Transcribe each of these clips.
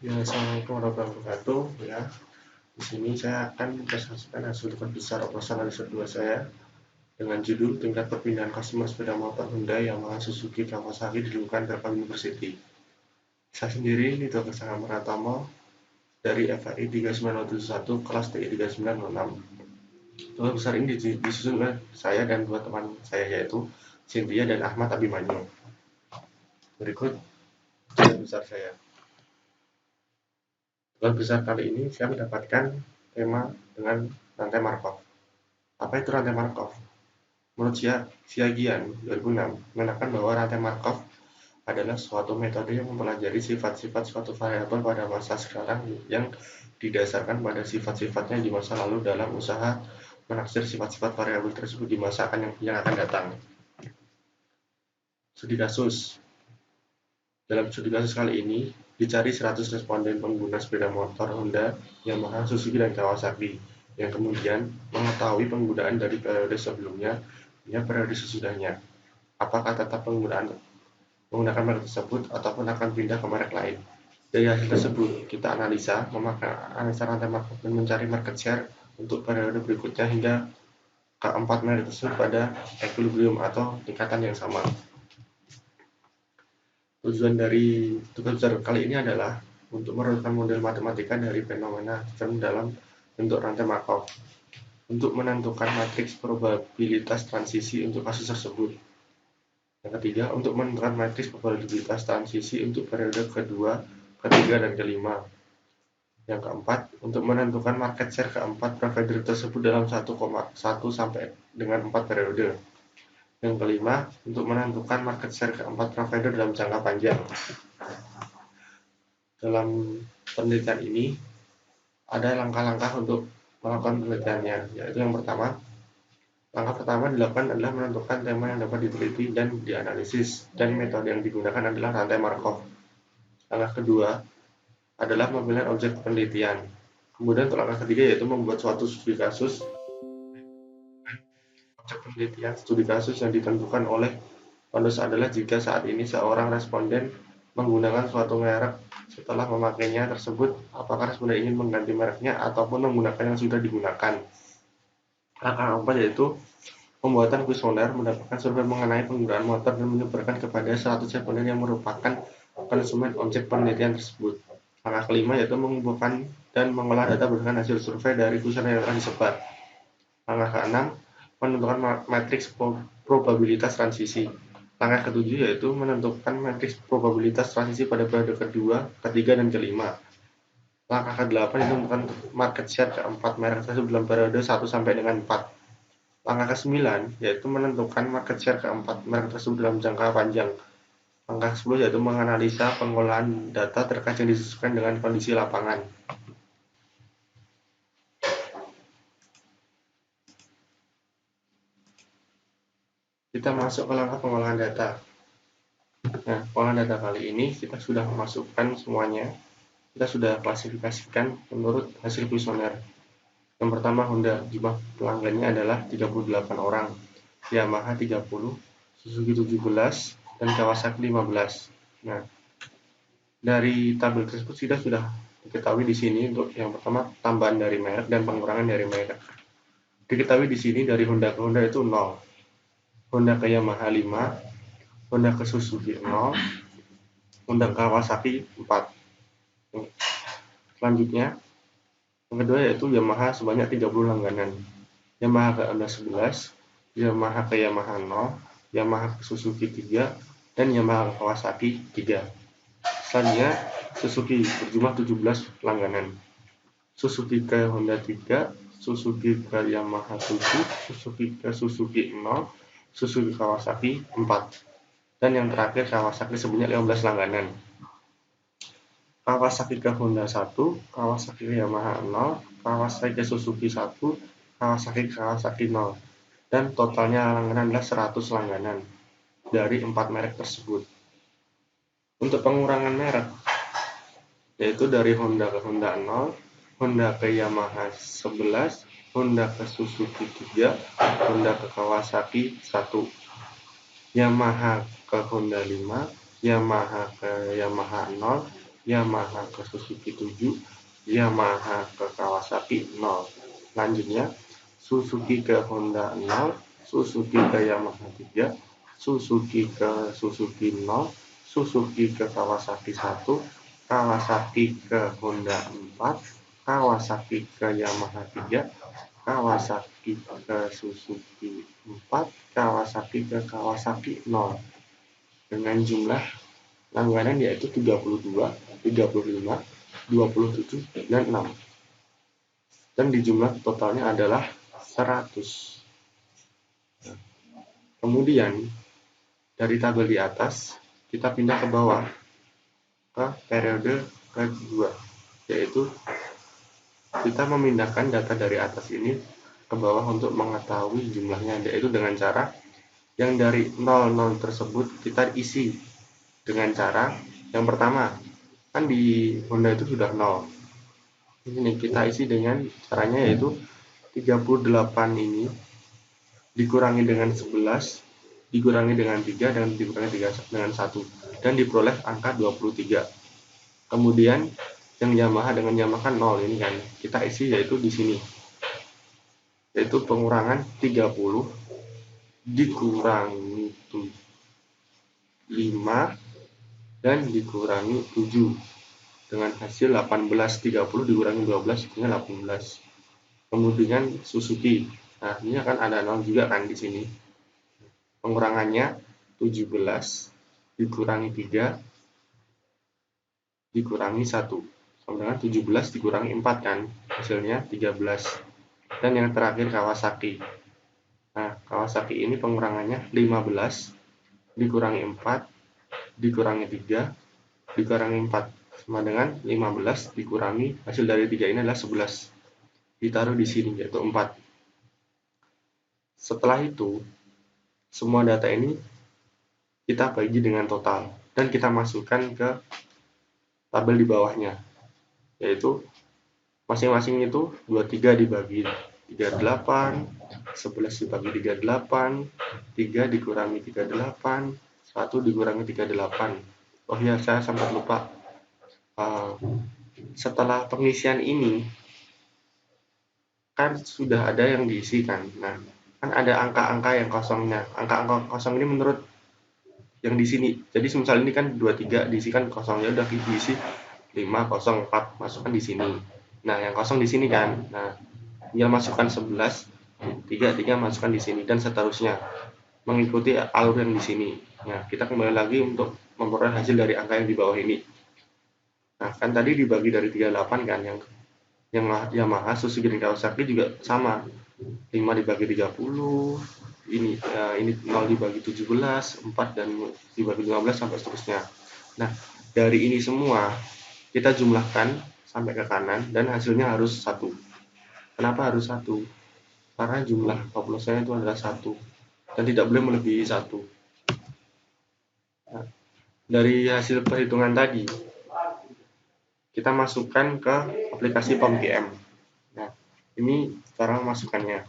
Ya, Assalamualaikum warahmatullahi wabarakatuh. Ya, di sini saya akan mempresentasikan hasil terbesar operasional riset 2 saya dengan judul tingkat perpindahan customer sepeda motor Honda Yamaha Suzuki Kawasaki dilakukan Telkom University. Saya sendiri ini Dr. Sangam Pratama dari FAI 39071 kelas TI 3906. Tugas besar ini disusun oleh saya dan dua teman saya yaitu Cynthia dan Ahmad Abimanyu. Berikut tugas besar saya. Tugas besar kali ini saya mendapatkan tema dengan rantai Markov. Apa itu rantai Markov? Menurut Xiaojian 2006 menekankan bahwa rantai Markov adalah suatu metode yang mempelajari sifat-sifat suatu variabel pada masa sekarang yang didasarkan pada sifat-sifatnya di masa lalu dalam usaha menaksir sifat-sifat variabel tersebut di masa yang akan datang. Studi kasus. Dalam studi kasus kali ini, dicari 100 responden pengguna sepeda motor Honda, Yamaha, Suzuki, dan Kawasaki yang kemudian mengetahui penggunaan dari periode sebelumnya hingga periode sesudahnya. Apakah tetap menggunakan merek tersebut ataupun akan pindah ke merek lain. Dari hasil tersebut, kita analisa rantai market dan mencari market share untuk periode berikutnya hingga keempat merek tersebut pada equilibrium atau tingkatan yang sama. Tujuan dari tugas besar kali ini adalah untuk merumuskan model matematika dari fenomena sistem dalam bentuk rantai Markov untuk menentukan matriks probabilitas transisi untuk kasus tersebut. Yang ketiga, untuk menentukan matriks probabilitas transisi untuk periode kedua, ketiga, dan kelima. Yang keempat, untuk menentukan market share keempat provider tersebut dalam 1,1 sampai dengan 4 periode. Yang kelima, untuk menentukan market share keempat provider dalam jangka panjang. Dalam penelitian ini, ada langkah-langkah untuk melakukan penelitiannya, yaitu yang pertama, langkah pertama dilakukan adalah menentukan tema yang dapat diteliti dan dianalisis, dan metode yang digunakan adalah rantai Markov. Langkah kedua adalah pemilihan objek penelitian. Kemudian untuk langkah ketiga yaitu membuat suatu studi kasus. Objek penelitian studi kasus yang ditentukan oleh penulis adalah jika saat ini seorang responden menggunakan suatu merek setelah memakainya tersebut, apakah responden ingin mengganti mereknya ataupun menggunakan yang sudah digunakan. Langkah keempat yaitu pembuatan kuesioner mendapatkan survei mengenai penggunaan motor dan menyebarkan kepada 100 responden yang merupakan konsumen objek penelitian tersebut. Langkah kelima yaitu mengumpulkan dan mengolah data berdasarkan hasil survei dari kuesioner yang telah disebar. Langkah keenam, menentukan matriks probabilitas transisi. Langkah ketujuh yaitu menentukan matriks probabilitas transisi pada periode kedua, ketiga, dan kelima. Langkah ke-8 itu menentukan market share keempat merek tersebut dalam periode 1 sampai dengan 4. Langkah ke-9 yaitu menentukan market share keempat merek tersebut dalam jangka panjang. Langkah ke-10 yaitu menganalisa pengolahan data terkait yang disesuaikan dengan kondisi lapangan. Kita masuk ke langkah pengolahan data. Nah, pengolahan data kali ini kita sudah memasukkan semuanya. Kita sudah klasifikasikan menurut hasil kuesioner. Yang pertama Honda, jumlah pelanggannya adalah 38 orang, Yamaha 30, Suzuki 17, dan Kawasaki 15. Nah, dari tabel tersebut kita sudah diketahui di sini untuk yang pertama tambahan dari merek dan pengurangan dari merek. Diketahui di sini dari Honda ke Honda itu 0, Honda ke Yamaha 5, Honda ke Suzuki 0, Honda ke Kawasaki 4. Selanjutnya, yang kedua yaitu Yamaha sebanyak 30 langganan, Yamaha ke Honda 11, Yamaha ke Yamaha 0, Yamaha ke Suzuki 3, dan Yamaha ke Kawasaki 3. Selanjutnya, Suzuki berjumlah 17 langganan, Suzuki ke Honda 3, Suzuki ke Yamaha 7, Suzuki ke Suzuki 0, Suzuki Kawasaki 4. Dan yang terakhir Kawasaki sebanyak 15 langganan. Kawasaki ke Honda 1, Kawasaki ke Yamaha 0, Kawasaki ke Suzuki 1, Kawasaki ke Kawasaki 0. Dan totalnya langganan adalah 100 langganan dari 4 merek tersebut. Untuk pengurangan merek, yaitu dari Honda ke Honda 0, Honda ke Yamaha 11, Honda ke Suzuki 3, Honda ke Kawasaki 1, Yamaha ke Honda 5, Yamaha ke Yamaha 0, Yamaha ke Suzuki 7, Yamaha ke Kawasaki 0. Selanjutnya, Suzuki ke Honda 0, Suzuki ke Yamaha 3, Suzuki ke Suzuki 0, Suzuki ke Kawasaki 1, Kawasaki ke Honda 4, Kawasaki ke Yamaha 3, Kawasaki ke Suzuki 4, Kawasaki ke Kawasaki 0. Dengan jumlah langganan yaitu 32, 35, 27, dan 6. Dan di jumlah totalnya adalah 100. Kemudian dari tabel di atas kita pindah ke bawah ke periode kedua, yaitu kita memindahkan data dari atas ini ke bawah untuk mengetahui jumlahnya, yaitu dengan cara yang dari 00 tersebut kita isi dengan cara yang pertama, kan di Honda itu sudah 0. Ini kita isi dengan caranya yaitu 38 ini dikurangi dengan 11, dikurangi dengan 3, dan dikurangi dengan 1, dan diperoleh angka 23. Kemudian yang Yamaha dengan Yamaha 0 ini kan kita isi yaitu di sini, yaitu pengurangan 30 dikurangi 5 dan dikurangi 7 dengan hasil 18. 30 dikurangi 12 itunya 18. Kemudian Suzuki, nah ini akan ada 0 juga kan di sini. Pengurangannya 17 dikurangi 3 dikurangi 1 sama dengan 17 dikurangi 4 kan, hasilnya 13. Dan yang terakhir Kawasaki. Nah, Kawasaki ini pengurangannya 15 dikurangi 4 dikurangi 3 dikurangi 4 sama dengan 15 dikurangi hasil dari 3 ini adalah 11. Ditaruh di sini yaitu 4. Setelah itu, semua data ini kita bagi dengan total dan kita masukkan ke tabel di bawahnya, yaitu masing-masing itu 23 dibagi 38, 11 dibagi 38, 3 dikurangi 38, 1 dikurangi 38. Oh ya, saya sempat lupa. Setelah pengisian ini kan sudah ada yang diisi kan. Nah, kan ada angka-angka yang kosongnya. Angka-angka kosong ini menurut yang di sini. Jadi misal ini kan 23 diisikan kosongnya udah diisi 504 masukkan di sini. Nah, yang kosong di sini kan. Nah, tinggal masukkan 11, 3 masukkan di sini dan seterusnya mengikuti alur yang di sini. Nah, kita kembali lagi untuk memperoleh hasil dari angka yang di bawah ini. Nah, kan tadi dibagi dari 38 kan yang Yamaha, Suzuki, dan Kawasaki juga sama. 5 dibagi 30, ini 0 dibagi 17, 4 dan dibagi 15 sampai seterusnya. Nah, dari ini semua kita jumlahkan sampai ke kanan dan hasilnya harus 1. Kenapa harus 1? Karena jumlah populasinya itu adalah 1 dan tidak boleh melebihi 1. Nah, dari hasil perhitungan tadi kita masukkan ke aplikasi POMGM. Nah, ini cara memasukkannya.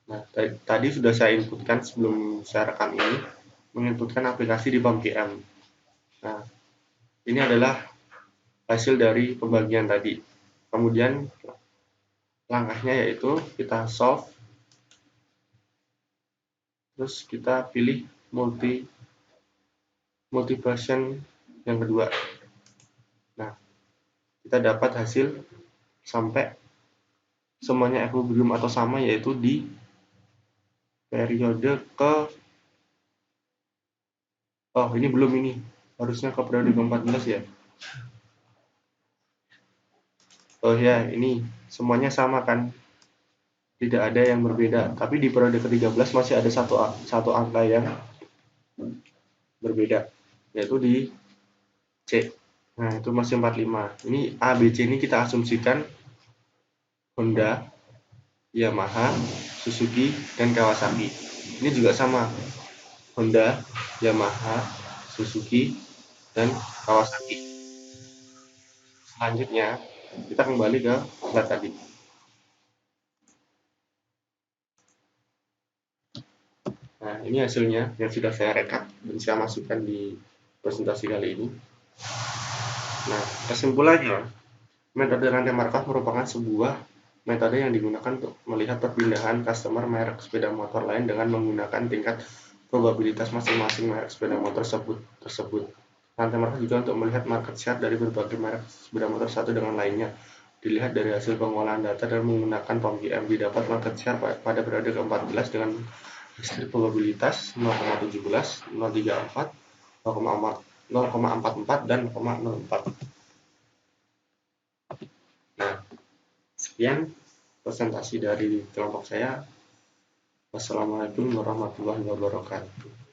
Nah, tadi sudah saya inputkan sebelum saya rekam ini, menginputkan aplikasi di POMGM. Nah, ini adalah hasil dari pembagian tadi. Kemudian langkahnya yaitu kita solve, terus kita pilih multi version yang kedua. Nah, kita dapat hasil sampai semuanya equilibrium atau sama, yaitu di periode ke ini belum, ini harusnya ke periode ke-14 ya. Oh ya, ini semuanya sama kan, tidak ada yang berbeda, tapi di periode ke-13 masih ada satu angka yang berbeda, yaitu di C. Nah, itu masih 45. Ini A, B, C ini kita asumsikan Honda, Yamaha, Suzuki, dan Kawasaki. Ini juga sama, Honda, Yamaha, Suzuki, dan Kawasaki. Selanjutnya, kita kembali ke slide tadi. Nah, ini hasilnya yang sudah saya rekap dan saya masukkan di presentasi kali ini. Nah, kesimpulannya, metode rantai Markov merupakan sebuah metode yang digunakan untuk melihat perpindahan customer merek sepeda motor lain dengan menggunakan tingkat probabilitas masing-masing merek sepeda motor tersebut. Rantai Markov juga untuk melihat market share dari berbagai merek sepeda motor satu dengan lainnya. Dilihat dari hasil pengolahan data dan menggunakan POM-GM, didapat market share pada periode ke-14 dengan history probabilitas 0,17, 0,34, 0,44, dan 0,04. Nah, sekian presentasi dari kelompok saya. Wassalamualaikum warahmatullahi wabarakatuh.